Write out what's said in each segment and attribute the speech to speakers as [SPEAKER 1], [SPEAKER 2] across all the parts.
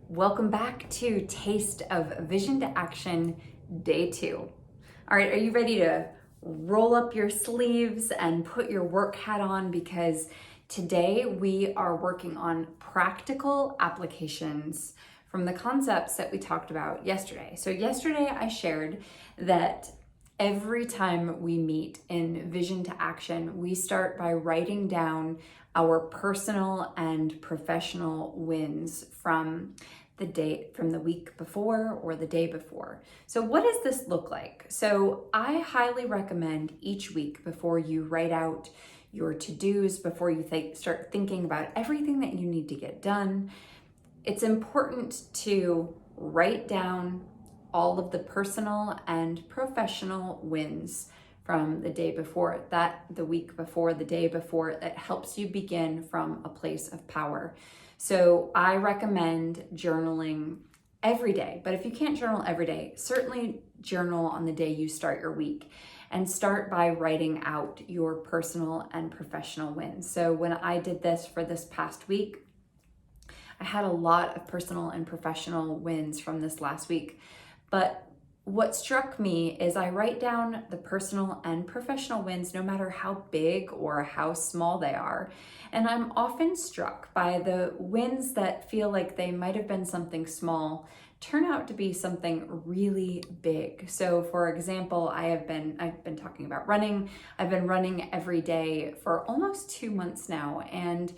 [SPEAKER 1] Welcome back to Taste of Vision to Action, Day 2. All right, are you ready to roll up your sleeves and put your work hat on? Because today we are working on practical applications from the concepts that we talked about yesterday. So yesterday I shared that every time we meet in Vision to Action, we start by writing down our personal and professional wins from the week before or the day before. So what does this look like? So I highly recommend each week, before you write out your to-dos, before you start thinking about everything that you need to get done, it's important to write down all of the personal and professional wins from the day before, the week before, the day before. That helps you begin from a place of power. So I recommend journaling every day, but if you can't journal every day, certainly journal on the day you start your week, and start by writing out your personal and professional wins. So when I did this for this past week, I had a lot of personal and professional wins from this last week. But what struck me is I write down the personal and professional wins, no matter how big or how small they are. And I'm often struck by the wins that feel like they might have been something small, turn out to be something really big. So for example, I've been talking about running. I've been running every day for almost 2 months now, and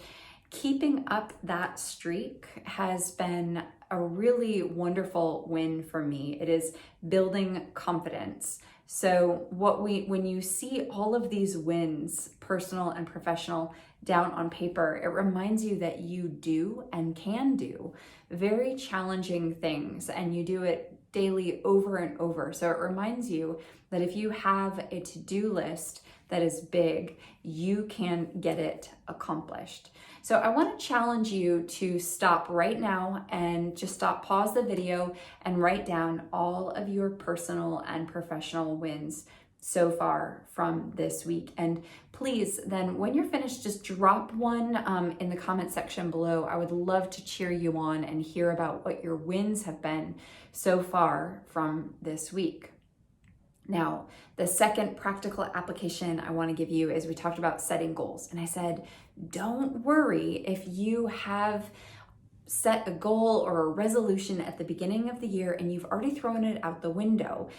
[SPEAKER 1] keeping up that streak has been a really wonderful win for me. It is building confidence. So when you see all of these wins, personal and professional, down on paper, it reminds you that you do and can do very challenging things, and you do it daily over and over. So it reminds you that if you have a to-do list that is big, you can get it accomplished. So I want to challenge you to stop right now and just pause the video and write down all of your personal and professional wins so far from this week. And please, then when you're finished, just drop one in the comment section below. I would love to cheer you on and hear about what your wins have been so far from this week. Now, the second practical application I want to give you is, we talked about setting goals. And I said, don't worry if you have set a goal or a resolution at the beginning of the year and you've already thrown it out the window.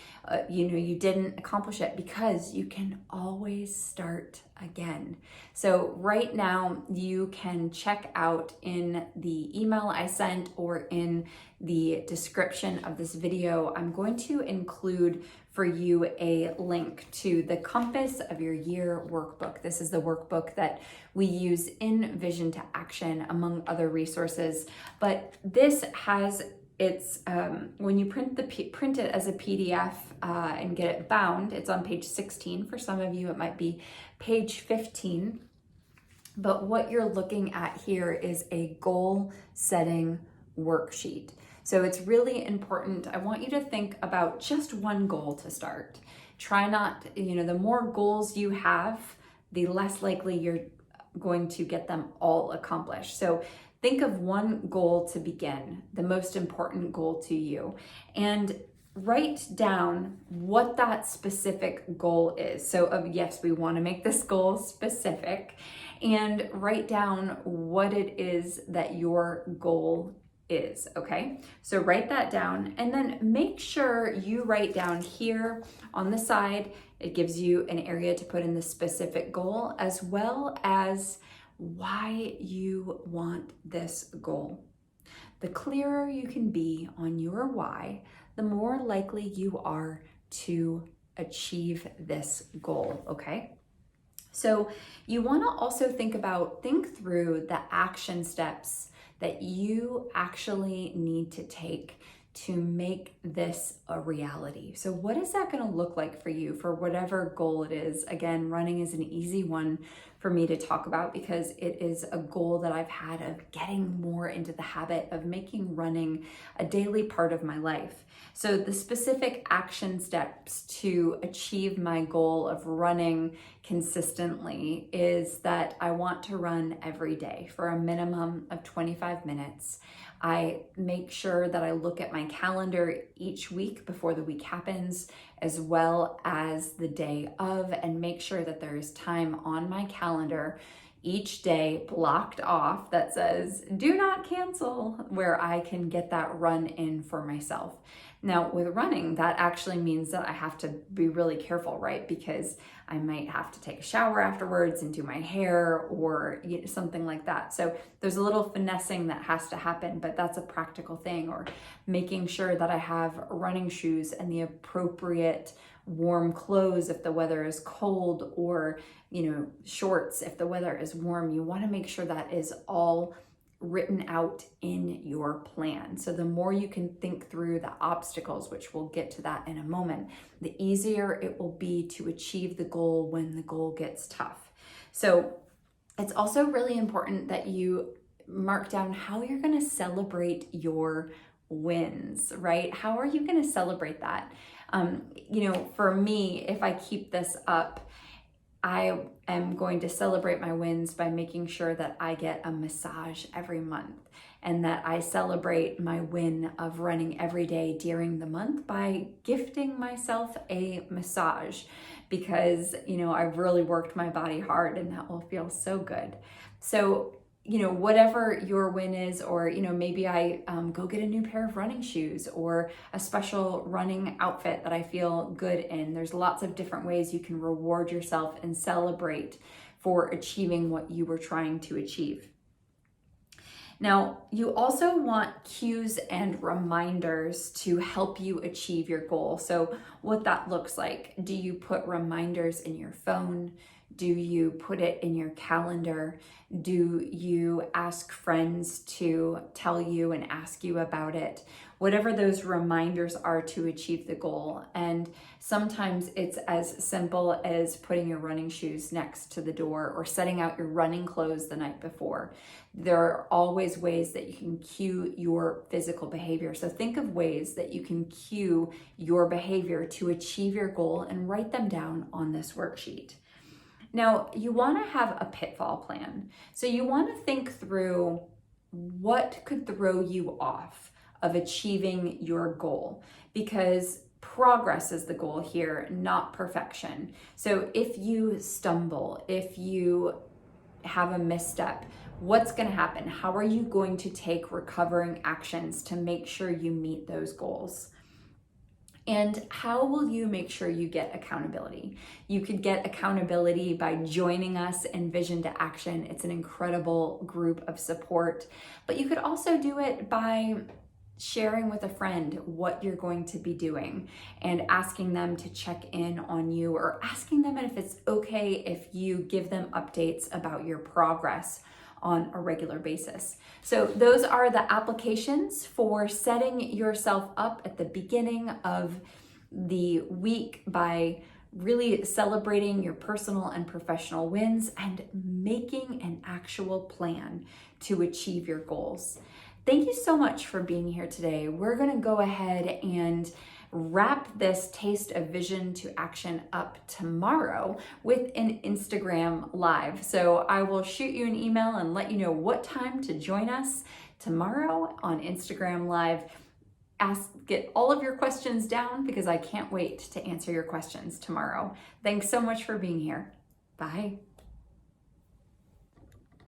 [SPEAKER 1] You didn't accomplish it, because you can always start again. So right now you can check out in the email I sent or in the description of this video, I'm going to include for you a link to the Compass of Your Year workbook. This is the workbook that we use in Vision to Action, among other resources. But this has when you print it as a PDF and get it bound, it's on page 16. For some of you, it might be page 15. But what you're looking at here is a goal setting worksheet. So it's really important. I want you to think about just one goal to start. Try not, the more goals you have, the less likely you're going to get them all accomplished. So think of one goal to begin, the most important goal to you, and write down what that specific goal is. So yes, we want to make this goal specific, and write down what it is that your goal is, okay? So write that down, and then make sure you write down here on the side, it gives you an area to put in the specific goal, as well as why you want this goal. The clearer you can be on your why, the more likely you are to achieve this goal, okay? So you want to also think through the action steps that you actually need to take to make this a reality. So what is that going to look like for you, for whatever goal it is? Again, running is an easy one for me to talk about because it is a goal that I've had of getting more into the habit of making running a daily part of my life. So the specific action steps to achieve my goal of running consistently is that I want to run every day for a minimum of 25 minutes. I make sure that I look at my calendar each week before the week happens, as well as the day of, and make sure that there is time on my calendar each day blocked off that says, do not cancel, where I can get that run in for myself. Now, with running, that actually means that I have to be really careful, right? Because I might have to take a shower afterwards and do my hair or something like that. So there's a little finessing that has to happen, but that's a practical thing. Or making sure that I have running shoes and the appropriate warm clothes if the weather is cold, or shorts if the weather is warm. You want to make sure that is all written out in your plan. So the more you can think through the obstacles, which we'll get to that in a moment, the easier it will be to achieve the goal when the goal gets tough. So it's also really important that you mark down how you're going to celebrate your wins, right? How are you going to celebrate that? For me, if I keep this up, I am going to celebrate my wins by making sure that I get a massage every month, and that I celebrate my win of running every day during the month by gifting myself a massage, because, I've really worked my body hard and that will feel so good. So, whatever your win is, or, maybe I go get a new pair of running shoes or a special running outfit that I feel good in. There's lots of different ways you can reward yourself and celebrate for achieving what you were trying to achieve. Now, you also want cues and reminders to help you achieve your goal. So what that looks like: do you put reminders in your phone? Do you put it in your calendar? Do you ask friends to tell you and ask you about it? Whatever those reminders are to achieve the goal. And sometimes it's as simple as putting your running shoes next to the door or setting out your running clothes the night before. There are always ways that you can cue your physical behavior. So think of ways that you can cue your behavior to achieve your goal and write them down on this worksheet. Now, you want to have a pitfall plan. So you want to think through what could throw you off of achieving your goal, because progress is the goal here, not perfection. So if you stumble, if you have a misstep, what's going to happen? How are you going to take recovering actions to make sure you meet those goals? And how will you make sure you get accountability? You could get accountability by joining us in Vision to Action. It's an incredible group of support. But you could also do it by sharing with a friend what you're going to be doing and asking them to check in on you, or asking them if it's okay if you give them updates about your progress on a regular basis. So those are the applications for setting yourself up at the beginning of the week by really celebrating your personal and professional wins and making an actual plan to achieve your goals. Thank you so much for being here today. We're going to go ahead and wrap this Taste of Vision to Action up tomorrow with an Instagram Live. So I will shoot you an email and let you know what time to join us tomorrow on Instagram Live. Get all of your questions down, because I can't wait to answer your questions tomorrow. Thanks so much for being here. Bye.